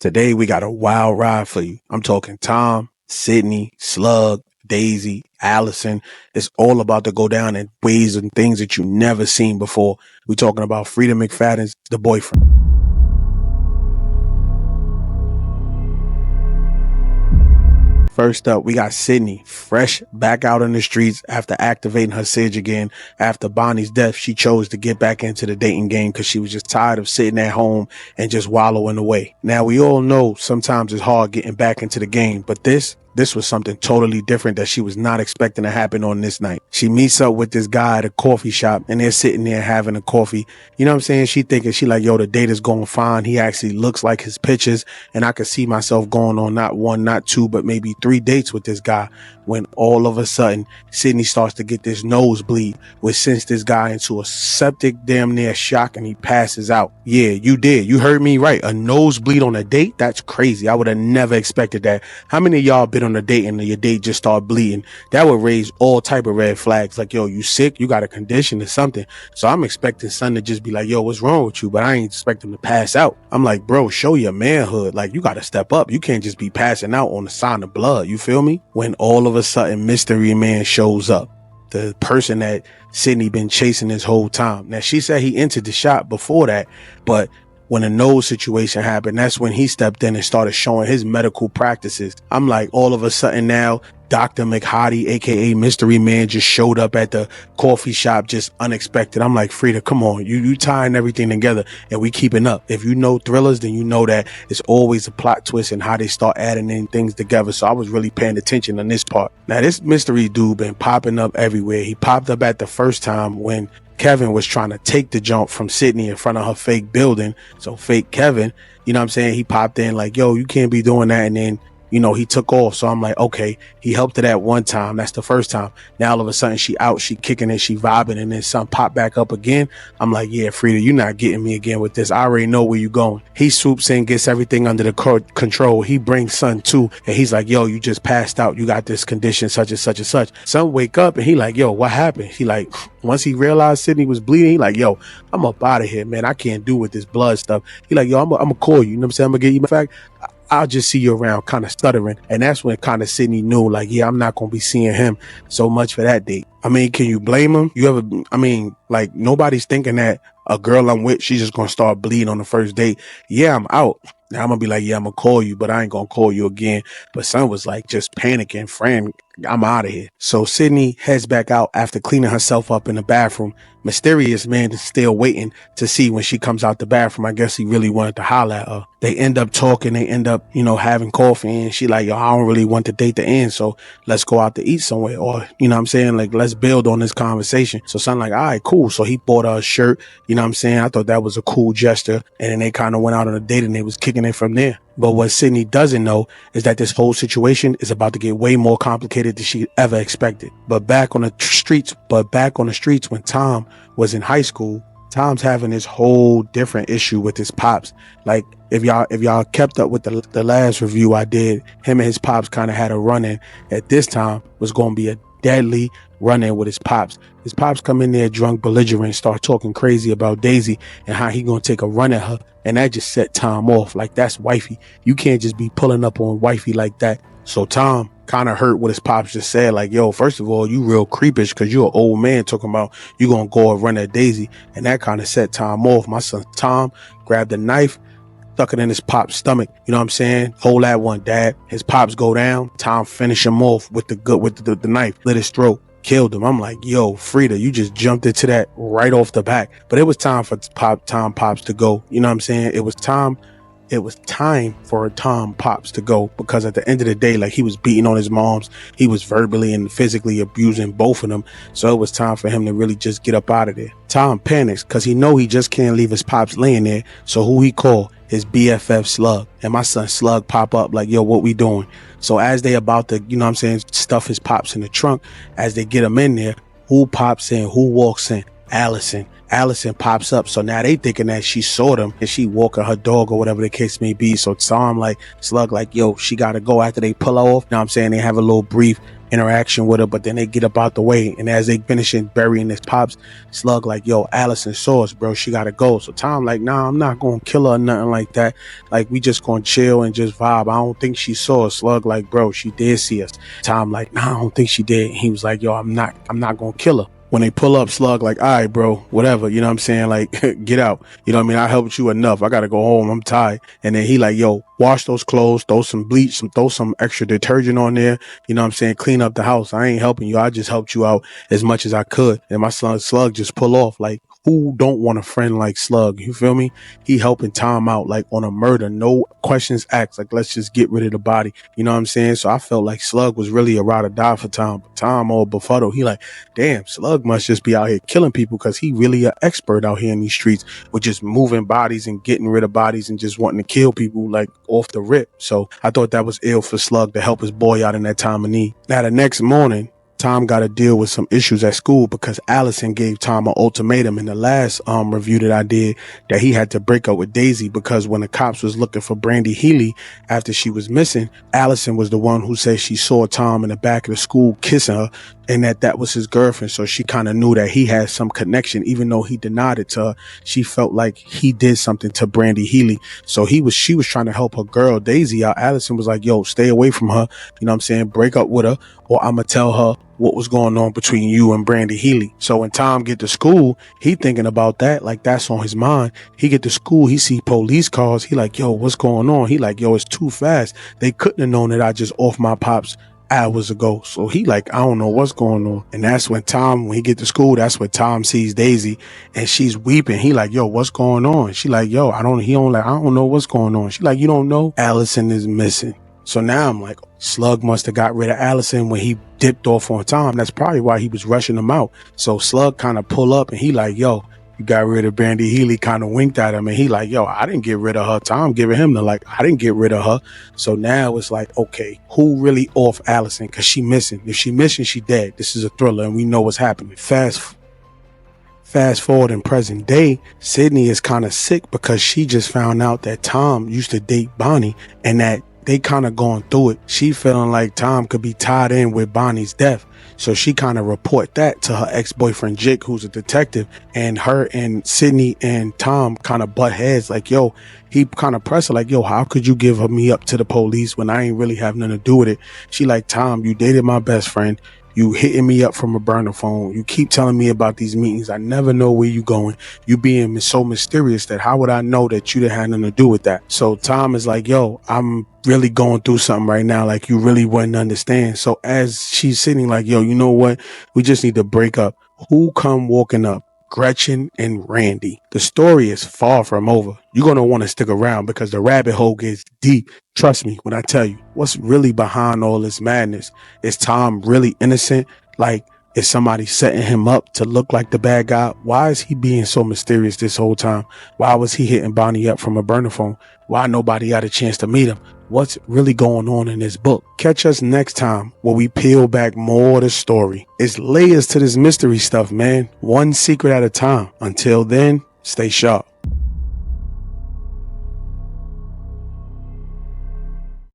Today we got a wild ride for you. I'm talking Tom, Sydney, Slug, Daisy, Allison. It's all about to go down in ways and things that you never seen before. We're talking about Freida McFadden's The Boyfriend. First up, we got Sydney, fresh back out in the streets after activating her Sage again. After Bonnie's death, she chose to get back into the dating game because she was just tired of sitting at home and just wallowing away. Now, we all know sometimes it's hard getting back into the game, but this was something totally different that she was not expecting to happen on this night. She meets up with this guy at a coffee shop and they're sitting there having a coffee. You know what I'm saying? She thinking, she like, yo, the date is going fine. He actually looks like his pictures and I could see myself going on not one, not two, but maybe 3 dates with this guy. When all of a sudden, Sydney starts to get this nosebleed, which sends this guy into a septic damn near shock and he passes out. Yeah, you did. You heard me right. A nosebleed on a date? That's crazy. I would have never expected that. How many of y'all been on a date and your date just start bleeding? That would raise all type of red flags. Like, yo, you sick? You got a condition or something? So I'm expecting son to just be like, yo, what's wrong with you? But I ain't expect him to pass out. I'm like, bro, show your manhood. Like, you got to step up. You can't just be passing out on the sign of blood. You feel me? When all of a sudden Mystery Man shows up, the person that Sydney been chasing this whole time. Now, she said he entered the shop before that, but when a nose situation happened, that's when he stepped in and started showing his medical practices. I'm like, all of a sudden now, Dr. McHottie, aka Mystery Man, just showed up at the coffee shop just unexpected. I'm like, Freida, come on, you tying everything together and we keeping up. If you know thrillers, then you know that it's always a plot twist and how they start adding in things together. So I was really paying attention on this part. Now, this mystery dude been popping up everywhere. He popped up at the first time when Kevin was trying to take the jump from Sydney in front of her fake building. So fake Kevin, you know what I'm saying? He popped in like, yo, you can't be doing that. And then, you know, he took off. So I'm like, okay, he helped her that one time. That's the first time. Now, all of a sudden she out, she kicking it, she vibing, and then something pop back up again. I'm like, yeah, Freida, you're not getting me again with this. I already know where you're going. He swoops in, gets everything under the control. He brings son too. And he's like, yo, you just passed out. You got this condition, such and such and such. Son wake up and he like, yo, what happened? He like, once he realized Sydney was bleeding, he like, yo, I'm up out of here, man. I can't do with this blood stuff. He like, yo, I'm gonna call you. You know what I'm saying? I'm gonna get you. In fact, I'll just see you around, kind of stuttering. And that's when kind of Sydney knew, like, yeah, I'm not going to be seeing him so much for that date. I mean, can you blame him? Like, nobody's thinking that a girl I'm with, she's just going to start bleeding on the first date. Yeah, I'm out. Now I'm going to be like, yeah, I'm going to call you, but I ain't going to call you again. But son was like just panicking, friend, I'm out of here. So Sydney heads back out after cleaning herself up in the bathroom. Mysterious Man is still waiting to see when she comes out the bathroom. I guess he really wanted to holler at her. They end up talking. They end up, you know, having coffee. And she like, yo, I don't really want the date to end. So let's go out to eat somewhere. Or, you know what I'm saying? Like, let's build on this conversation. So son like, all right, cool. So he bought her a shirt. You know what I'm saying? I thought that was a cool gesture. And then they kind of went out on a date and they was kicking it from there. But what Sydney doesn't know is that this whole situation is about to get way more complicated than she ever expected. But back on the streets when Tom was in high school, Tom's having this whole different issue with his pops. Like, if y'all kept up with the last review I did, him and his pops kind of had a run-in. At this time was going to be a deadly run-in with his pops. His pops come in there drunk, belligerent, start talking crazy about Daisy and how he gonna take a run at her. And that just set Tom off. Like, that's wifey. You can't just be pulling up on wifey like that. So Tom kind of hurt what his pops just said. Like, yo, first of all, you real creepish because you're an old man talking about you gonna go and run at Daisy. And that kind of set Tom off. My son Tom grabbed a knife, stuck it in his pop's stomach. You know what I'm saying? Hold that one, Dad. His pops go down. Tom finish him off with the knife, slit his throat, killed him. I'm like, yo, Freida, you just jumped into that right off the back. But it was time for Tom Pops to go. You know what I'm saying? It was time for Tom Pops to go, because at the end of the day, like, he was beating on his moms. He was verbally and physically abusing both of them. So it was time for him to really just get up out of there. Tom panics because he know he just can't leave his pops laying there. So who he call? His BFF Slug. And my son Slug pop up like, yo, what we doing? So as they about to, you know what I'm saying, stuff his pops in the trunk, as they get him in there, who pops in? Who walks in? Allison. Allison pops up. So now they thinking that she saw them and she walking her dog or whatever the case may be. So Tom like, Slug like, yo, she got to go after they pull her off. You know what I'm saying? They have a little brief. interaction with her, but then they get up out the way. And as they finishing burying his pops, Slug like, yo, Allison saw us, bro. She gotta go. So Tom like, nah, I'm not gonna kill her or nothing like that. Like, we just gonna chill and just vibe. I don't think she saw us. Slug like, bro, she did see us. Tom like, nah, I don't think she did. He was like, yo, I'm not gonna kill her. When they pull up, Slug like, all right, bro, whatever, you know what I'm saying? Like, get out. You know what I mean? I helped you enough. I gotta go home. I'm tired. And then he like, yo, wash those clothes, throw some bleach, throw some extra detergent on there. You know what I'm saying? Clean up the house. I ain't helping you. I just helped you out as much as I could. And my son Slug just pull off. Like, who don't want a friend like Slug? You feel me? He helping Tom out like on a murder. No questions asked. Like, let's just get rid of the body. You know what I'm saying? So I felt like Slug was really a ride or die for Tom. But Tom all befuddled. He like, damn, Slug must just be out here killing people because he really an expert out here in these streets with just moving bodies and getting rid of bodies and just wanting to kill people like off the rip. So I thought that was ill for Slug to help his boy out in that time of need. Now the next morning, Tom got to deal with some issues at school because Allison gave Tom an ultimatum in the last review that I did that he had to break up with Daisy because when the cops was looking for Brandy Healy after she was missing, Allison was the one who said she saw Tom in the back of the school kissing her and that was his girlfriend. So she kind of knew that he had some connection, even though he denied it to her. She felt like he did something to Brandy Healy. So she was trying to help her girl Daisy out. Allison was like, yo, stay away from her. You know what I'm saying? Break up with her or I'm going to tell her what was going on between you and Brandy Healy. So when Tom get to school, he thinking about that. Like, that's on his mind. He get to school, he see police cars. He like, yo, what's going on? He like, yo, it's too fast. They couldn't have known that I just off my pops hours ago. So he like, I don't know what's going on. And that's when when he get to school, that's when Tom sees Daisy and she's weeping. He like, yo, what's going on? She like, yo, I don't know what's going on. She like, you don't know? Allison is missing. So now I'm like, Slug must have got rid of Allison when he dipped off on Tom. That's probably why he was rushing him out. So Slug kind of pull up and he like, yo, you got rid of Brandy Healy, kind of winked at him. And he like, yo, I didn't get rid of her. Tom giving him the like, I didn't get rid of her. So now it's like, okay, who really off Allison? Because she missing. If she missing, she dead. This is a thriller and we know what's happening. Fast forward in present day, Sydney is kind of sick because she just found out that Tom used to date Bonnie and that they kind of going through it. She feeling like Tom could be tied in with Bonnie's death. So she kind of report that to her ex-boyfriend Jake, who's a detective, and her and Sydney and Tom kind of butt heads like, yo, he kind of press her like, yo, how could you give me up to the police when I ain't really have nothing to do with it? She like, Tom, you dated my best friend. You hitting me up from a burner phone. You keep telling me about these meetings. I never know where you going. You being so mysterious that how would I know that you didn't have nothing to do with that? So Tom is like, yo, I'm really going through something right now. Like, you really wouldn't understand. So as she's sitting like, yo, you know what? We just need to break up. Who come walking up? Gretchen and Randy. The story is far from over. You're going to want to stick around because the rabbit hole gets deep. Trust me when I tell you what's really behind all this madness. Is Tom really innocent? Like, is somebody setting him up to look like the bad guy? Why is he being so mysterious this whole time? Why was he hitting Bonnie up from a burner phone? Why nobody got a chance to meet him? What's really going on in this book? Catch us next time where we peel back more of the story. It's layers to this mystery stuff, man. One secret at a time. Until then, stay sharp.